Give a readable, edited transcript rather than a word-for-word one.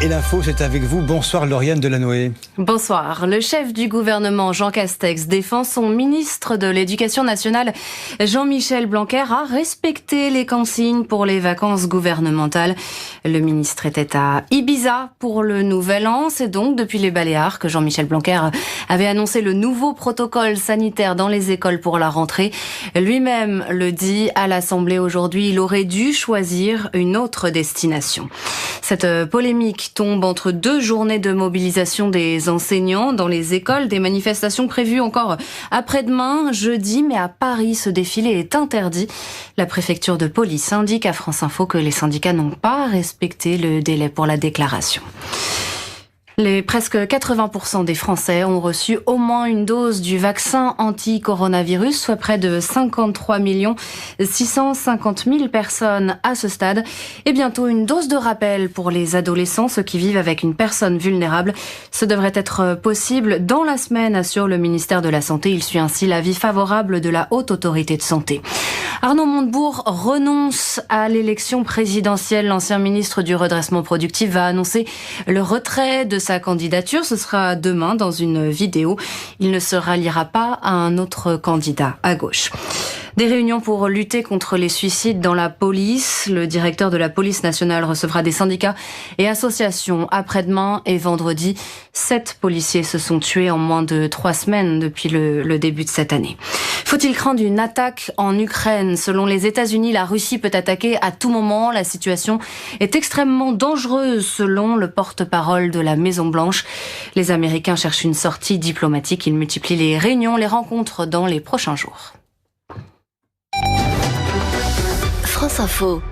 Et l'info, c'est avec vous. Bonsoir Lauriane Delanoë. Bonsoir. Le chef du gouvernement, Jean Castex, défend son ministre de l'Éducation nationale, Jean-Michel Blanquer, a respecté les consignes pour les vacances gouvernementales. Le ministre était à Ibiza pour le Nouvel An. C'est donc depuis les Baléares que Jean-Michel Blanquer avait annoncé le nouveau protocole sanitaire dans les écoles pour la rentrée. Lui-même le dit à l'Assemblée aujourd'hui, il aurait dû choisir une autre destination. Cette polémique tombe entre deux journées de mobilisation des enseignants dans les écoles, des manifestations prévues encore après-demain, jeudi, mais à Paris, ce défilé est interdit. La préfecture de police indique à France Info que les syndicats n'ont pas respecté le délai pour la déclaration. Les presque 80% des Français ont reçu au moins une dose du vaccin anti-coronavirus, soit près de 53 650 000 personnes à ce stade. Et bientôt une dose de rappel pour les adolescents, ceux qui vivent avec une personne vulnérable. Ce devrait être possible dans la semaine, assure le ministère de la Santé. Il suit ainsi l'avis favorable de la Haute Autorité de Santé. Arnaud Montebourg renonce à l'élection présidentielle. L'ancien ministre du redressement productif va annoncer le retrait de sa candidature. Ce sera demain dans une vidéo. Il ne se ralliera pas à un autre candidat à gauche. Des réunions pour lutter contre les suicides dans la police. Le directeur de la police nationale recevra des syndicats et associations après-demain et vendredi. 7 policiers se sont tués en moins de 3 semaines depuis le début de cette année. Faut-il craindre une attaque en Ukraine? Selon les États-Unis, la Russie peut attaquer à tout moment. La situation est extrêmement dangereuse selon le porte-parole de la Maison-Blanche. Les Américains cherchent une sortie diplomatique. Ils multiplient les réunions, les rencontres dans les prochains jours. France Info.